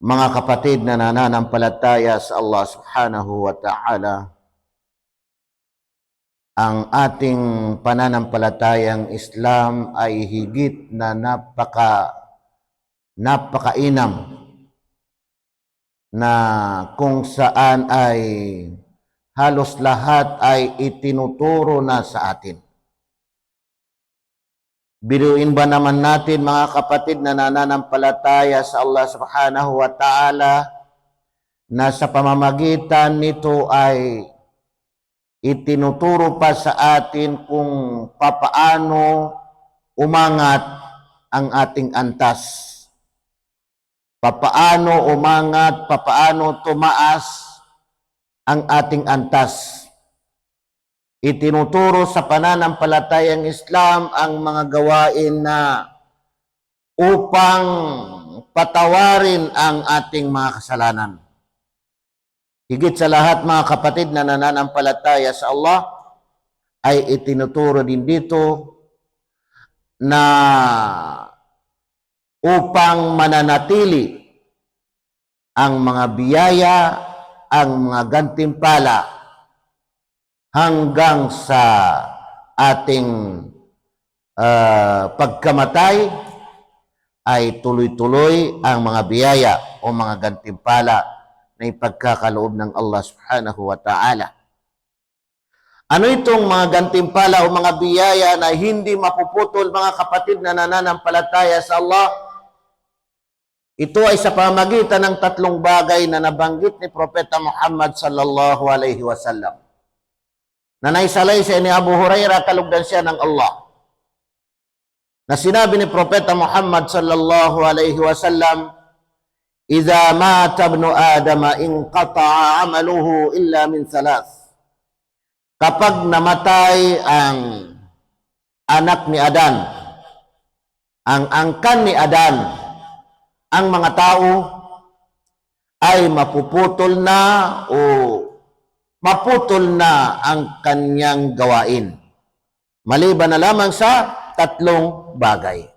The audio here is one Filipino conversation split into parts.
Mga kapatid na nananampalataya sa Allah subhanahu wa ta'ala, ang ating pananampalatayang Islam ay higit na napakainam na kung saan ay halos lahat ay itinuturo na sa atin. Biruin ba naman natin mga kapatid na nananampalataya sa Allah subhanahu wa ta'ala na sa pamamagitan nito ay itinuturo pa sa atin kung papaano umangat ang ating antas. Papaano umangat, papaano tumaas ang ating antas. Itinuturo sa pananampalatayang Islam ang mga gawain na upang patawarin ang ating mga kasalanan. Higit sa lahat mga kapatid na nananampalataya sa Allah, ay itinuturo din dito na upang mananatili ang mga biyaya, ang mga gantimpala hanggang sa ating pagkamatay, ay tuloy-tuloy ang mga biyaya o mga gantimpala na ipagkakaloob ng Allah subhanahu wa ta'ala. Ano itong mga gantimpala o mga biyaya na hindi mapuputol mga kapatid na nananampalataya sa Allah? Ito ay sa pamagitan ng tatlong bagay na nabanggit ni Propeta Muhammad sallallahu alaihi wasallam. Na naisalay siya ni Abu Hurairah, kalugdan siya ng Allah. Na sinabi ni Propeta Muhammad sallallahu alaihi wasallam, "Idza mata ibnu Adama inqata'a 'amaluhu illa min thalath." Kapag namatay ang anak ni Adan, ang angkan ni Adan, ang mga tao ay mapuputol na o maputol na ang kanyang gawain. Maliban na lamang sa tatlong bagay.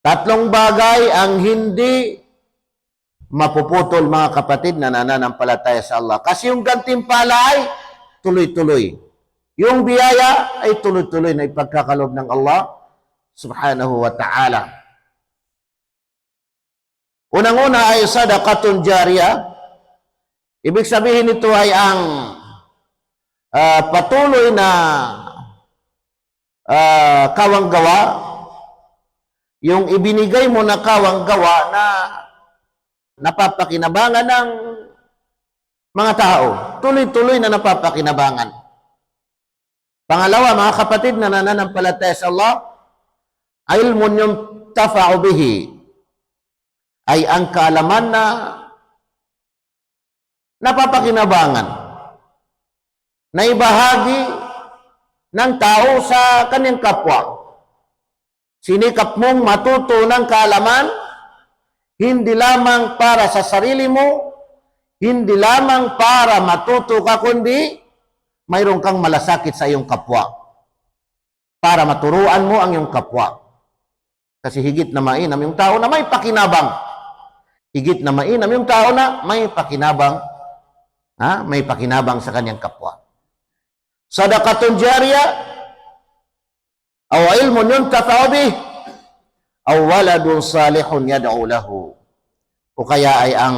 Tatlong bagay ang hindi mapuputol mga kapatid na nananampalataya sa Allah. Kasi yung gantimpala ay tuloy-tuloy. Yung biyaya ay tuloy-tuloy na ipagkakalob ng Allah subhanahu wa ta'ala. Unang-una ay sadaqatun jariyah. Ibig sabihin nito ay ang patuloy na kawanggawa, yung ibinigay mo na kawanggawa na napapakinabangan ng mga tao. Tuloy-tuloy na napapakinabangan. Pangalawa, mga kapatid na nananampalataya sa Allah, ilmun yung tafa'u bihi, ay ang kaalaman na napapakinabangan, na ibahagi ng tao sa kanyang kapwa. Sinikap mong matuto ng kaalaman, hindi lamang para sa sarili mo, hindi lamang para matuto ka, kundi mayroon kang malasakit sa iyong kapwa, para maturuan mo ang iyong kapwa. Kasi higit na mainam yung tao na may pakinabang. Higit na mainam yung tao na may pakinabang, may pakinabang sa kanyang kapwa. Sadaqatun jariyah, aw ilmun yuntafa'u bih, aw waladun salihun yad'u lahu. O kaya ay ang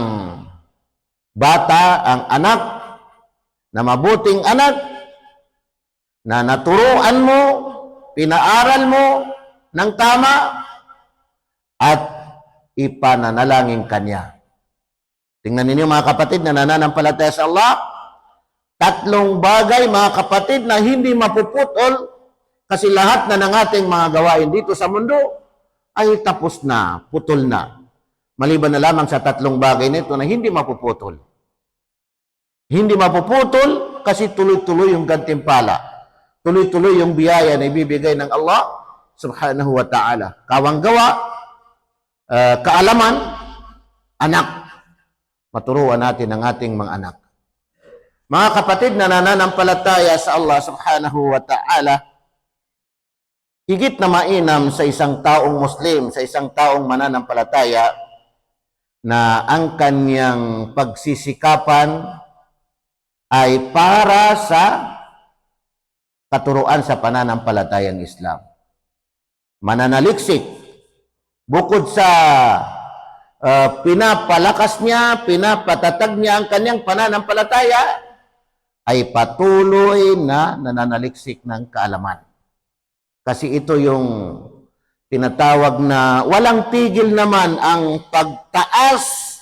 bata, ang anak, na mabuting anak, na naturuan mo, pinaaral mo ng tama, at ipananalangin kanya. Tingnan ninyo mga kapatid na nananampalataya sa Allah, tatlong bagay mga kapatid na hindi mapuputol, kasi lahat na ng ating mga gawain dito sa mundo ay tapos na, putol na. Maliban na lamang sa tatlong bagay nito na hindi mapuputol. Hindi mapuputol kasi tuloy-tuloy yung gantimpala. Tuloy-tuloy yung biyaya na ibibigay ng Allah subhanahu wa ta'ala. Kawanggawa, kaalaman, anak. Maturuan natin ang ating mga anak. Mga kapatid na nananampalataya sa Allah subhanahu wa ta'ala, higit na mainam sa isang taong Muslim, sa isang taong mananampalataya, na ang kanyang pagsisikapan ay para sa katuruan sa pananampalatayang Islam. Mananaliksik, bukod sa pinapalakas niya, pinapatatag niya ang kanyang pananampalataya, ay patuloy na nananaliksik ng kaalaman. Kasi ito yung tinatawag na walang tigil naman ang pagtaas,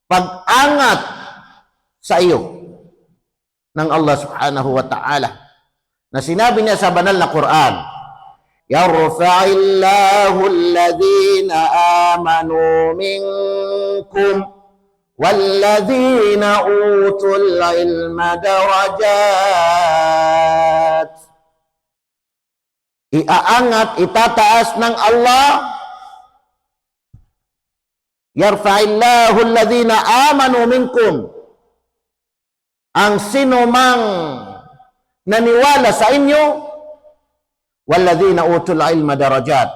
pag-angat sa iyo ng Allah subhanahu wa ta'ala. Na sinabi niya sa banal na Quran, Yarfa'illahu alladhina amanu minkum walladhina utul ilma darajat. Iaangat, itataas ng Allah. Yarfa'illahu alladhina amanu minkum. Ang sinumang naniwala sa inyo, walladhina utul ilma darajat.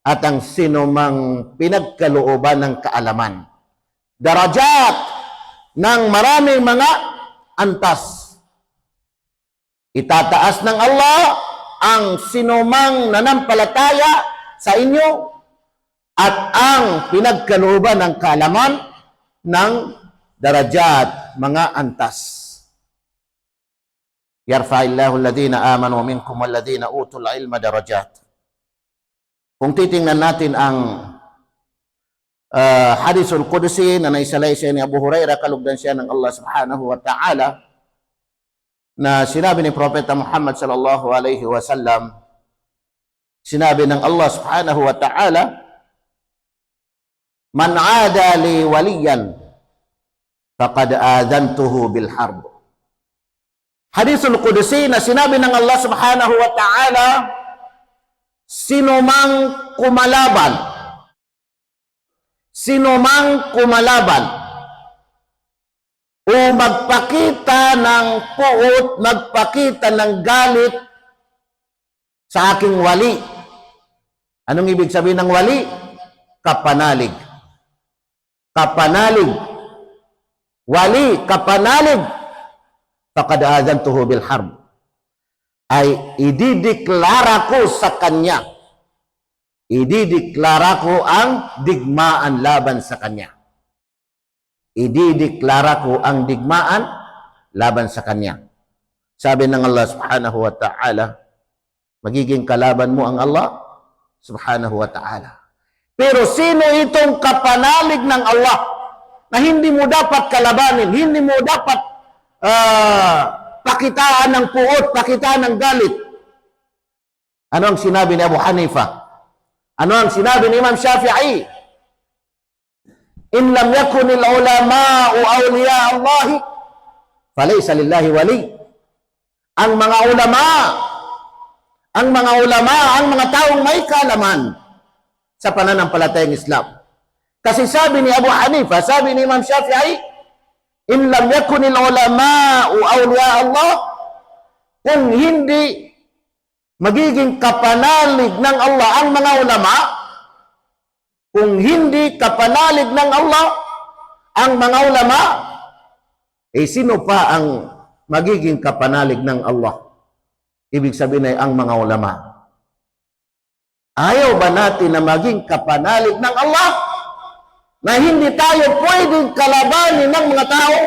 At ang sinumang pinagkalooban ng kaalaman. Darajat ng maraming mga antas. Itataas ng Allah ang sinumang nanampalataya sa inyo at ang pinagkalooban ng kaalaman ng darajat, mga antas. Yarfa'illahu alladhina amanu minkum walladhina utul ilma darajat. Kung titingnan natin ang Hadisul Qudsi na naisalaysay ni Abu Hurairah, kalugdan siya ng Allah subhanahu wa ta'ala, na sinabi ni Propeta Muhammad sallallahu alaihi wasallam, sinabi ng Allah subhanahu wa ta'ala, man aada li waliyan faqad aadhantuhu bil harb. Hadisul Qudsi na sinabi ng Allah subhanahu wa ta'ala, sinumang kumalaban o magpakita ng puot, magpakita ng galit sa aking wali. Anong ibig sabihin ng wali? Kapanalig. Kapanalig. Wali, kapanalig. Faqad aadhantuhu bil harb. Ay idideklara ko sa kanya. Idideklara ko ang digmaan laban sa kanya. Idideklara ko ang digmaan laban sa kanya. Sabi ng Allah subhanahu wa ta'ala, magiging kalaban mo ang Allah subhanahu wa ta'ala. Pero sino itong kapanalig ng Allah na hindi mo dapat kalabanin, hindi mo dapat pakitaan ng puot, pakitaan ng galit? Ano ang sinabi ni Abu Hanifa? Ano ang sinabi ni Imam Shafi'i? In lam yakunil ulama'u awliya Allahi, falaysa lillahi wali. Ang mga ulama, ang mga taong may kaalaman sa pananampalatayang Islam. Kasi sabi ni Abu Hanifa, sabi ni Imam Shafi'i, in lam yakunil ulama'u awliya Allah, kung hindi magiging kapanalig ng Allah ang mga ulama, kung hindi kapanalig ng Allah ang mga ulama, sino pa ang magiging kapanalig ng Allah? Ibig sabihin ay ang mga ulama. Ayaw ba natin na maging kapanalig ng Allah? Na hindi tayo pwedeng kalabanin ng mga tao?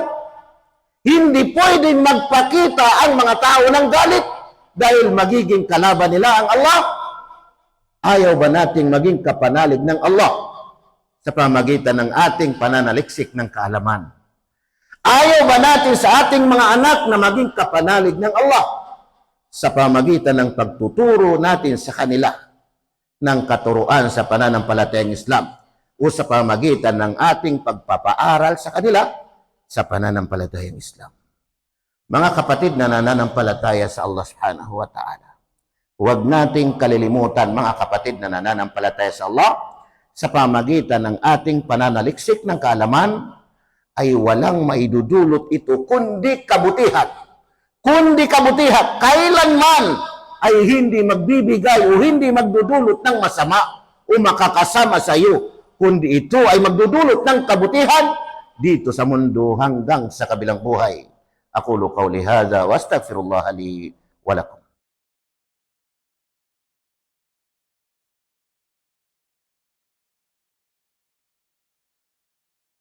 Hindi pwedeng magpakita ang mga tao ng galit dahil magiging kalaban nila ang Allah? Ayaw ba nating maging kapanalig ng Allah sa pamagitan ng ating pananaliksik ng kaalaman? Ayaw ba natin sa ating mga anak na maging kapanalig ng Allah sa pamagitan ng pagtuturo natin sa kanila ng katuruan sa pananampalatayang Islam o sa pamagitan ng ating pagpapaaral sa kanila sa pananampalatayang Islam? Mga kapatid na nananampalataya sa Allah subhanahu wa ta'ala, huwag nating kalilimutan, mga kapatid na nananampalataya sa Allah, sa pamagitan ng ating pananaliksik ng kaalaman, ay walang maidudulot ito kundi kabutihan. Kundi kabutihan, kailanman ay hindi magbibigay o hindi magdudulot ng masama o makakasama sa iyo, kundi ito ay magdudulot ng kabutihan dito sa mundo hanggang sa kabilang buhay. Aqulu qawli hadha wa astaghfirullah li wa lakum.